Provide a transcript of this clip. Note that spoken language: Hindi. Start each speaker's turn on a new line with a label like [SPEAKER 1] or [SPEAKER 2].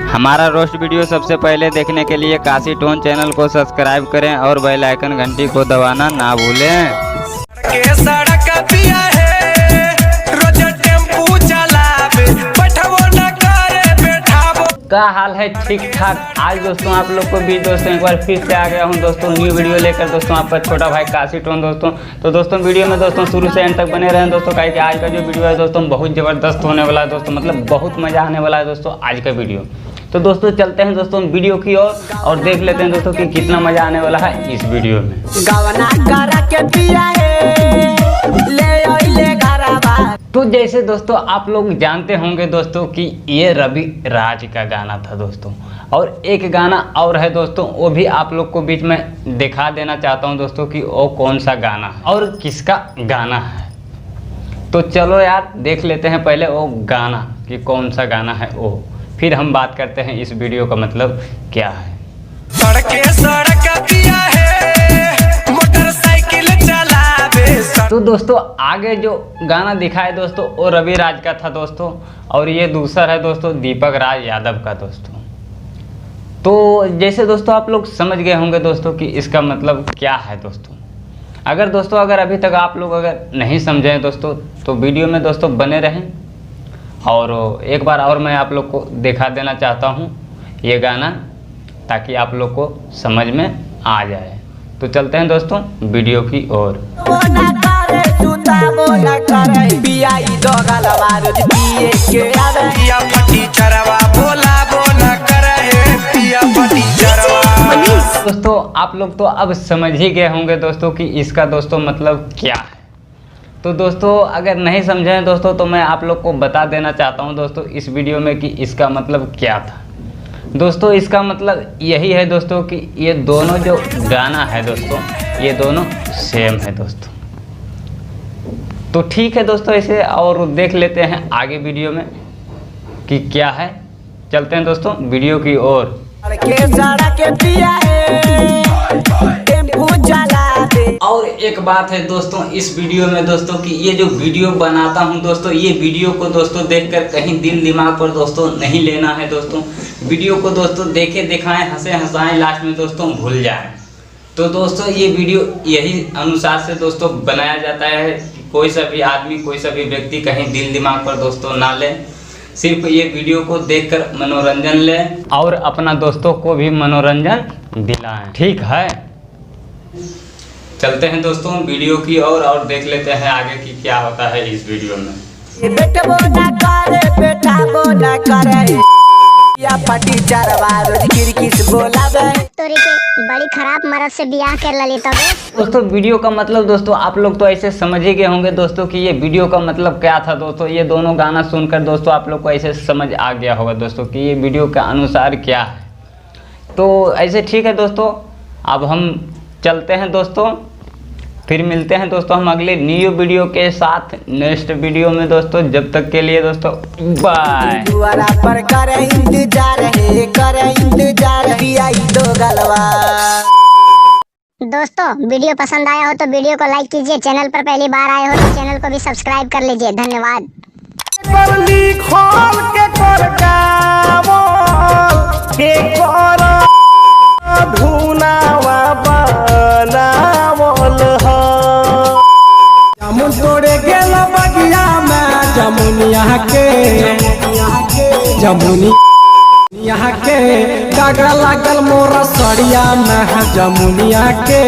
[SPEAKER 1] हमारा रोस्ट वीडियो सबसे पहले देखने के लिए काशी टोन चैनल को सब्सक्राइब करें और बेल आइकन घंटी को दबाना ना भूलें। क्या हाल है? ठीक ठाक। आज दोस्तों आप लोग को भी दोस्तों एक बार फिर से आ गया हूं दोस्तों न्यू वीडियो लेकर दोस्तों आपका छोटा भाई काशी टोन दोस्तों। तो दोस्तों वीडियो में दोस्तों शुरू से एंड तक बने रहें दोस्तों, काहे कि आज का जो वीडियो है दोस्तों बहुत ज़बरदस्त होने वाला है दोस्तों, मतलब बहुत मज़ा आने वाला है दोस्तों आज का वीडियो। तो दोस्तों चलते हैं दोस्तों वीडियो की ओर और देख लेते हैं दोस्तों कि कितना मज़ा आने वाला है इस वीडियो में। तो जैसे दोस्तों आप लोग जानते होंगे दोस्तों कि ये रवि राज का गाना था दोस्तों, और एक गाना और है दोस्तों, वो भी आप लोग को बीच में दिखा देना चाहता हूँ दोस्तों कि वो कौन सा गाना है और किसका गाना है। तो चलो यार देख लेते हैं पहले वो गाना कि कौन सा गाना है वो, फिर हम बात करते हैं इस वीडियो का मतलब क्या है। तो दोस्तों आगे जो गाना दिखा है दोस्तों वो रवि राज का था दोस्तों, और ये दूसरा है दोस्तों दीपक राज यादव का दोस्तों। तो जैसे दोस्तों आप लोग समझ गए होंगे दोस्तों कि इसका मतलब क्या है दोस्तों। अगर अभी तक आप लोग अगर नहीं समझे दोस्तों तो वीडियो में दोस्तों बने रहें, और एक बार और मैं आप लोग को दिखा देना चाहता हूँ ये गाना ताकि आप लोग को समझ में आ जाए। तो चलते हैं दोस्तों वीडियो की ओर। दोस्तों आप लोग तो अब समझ ही गए होंगे दोस्तों कि इसका दोस्तों मतलब क्या है। तो दोस्तों अगर नहीं समझे हैं दोस्तों तो मैं आप लोग को बता देना चाहता हूं दोस्तों इस वीडियो में कि इसका मतलब क्या था। दोस्तों इसका मतलब यही है दोस्तों कि ये दोनों जो गाना है दोस्तों ये दोनों सेम है दोस्तों। तो ठीक है दोस्तों इसे और देख लेते हैं आगे वीडियो में कि क्या है। चलते हैं दोस्तों वीडियो की ओर। और एक बात है दोस्तों इस वीडियो में दोस्तों कि ये जो वीडियो बनाता हूं दोस्तों, ये वीडियो को दोस्तों देखकर कहीं दिल दिमाग पर दोस्तों नहीं लेना है दोस्तों। वीडियो को दोस्तों देखे दिखाएं, हंसे हंसाएं, लास्ट में दोस्तों भूल जाएं। तो दोस्तों ये वीडियो यही अनुसार से दोस्तों बनाया जाता है कि कोई सा भी आदमी कोई सा भी व्यक्ति कहीं दिल दिमाग पर दोस्तों ना ले, सिर्फ ये वीडियो को देखकर मनोरंजन लें और अपना दोस्तों को भी मनोरंजन दिलाएं। ठीक है, चलते हैं दोस्तों वीडियो की ओर और देख लेते हैं आगे की क्या होता है इस वीडियो में।
[SPEAKER 2] बड़ी खराब मर्द से बियाह कर ललिता।
[SPEAKER 1] दोस्तों वीडियो का मतलब दोस्तों आप लोग तो ऐसे समझ ही गए होंगे दोस्तों कि ये वीडियो का मतलब क्या था दोस्तों। ये दोनों गाना सुनकर दोस्तों आप लोग को ऐसे समझ आ गया होगा दोस्तों कि ये वीडियो के अनुसार क्या है। तो ऐसे ठीक है दोस्तों, अब हम चलते हैं दोस्तों, फिर मिलते हैं दोस्तों हम अगले न्यू वीडियो के साथ नेक्स्ट वीडियो में दोस्तों। जब तक के लिए दोस्तों बाय।
[SPEAKER 2] दोस्तों वीडियो पसंद आया हो तो वीडियो को लाइक कीजिए, चैनल पर पहली बार आए हो तो चैनल को भी सब्सक्राइब कर लीजिए। धन्यवाद।
[SPEAKER 3] जमुनिया के गागरा लागल मोरा सड़िया में जमुनिया के।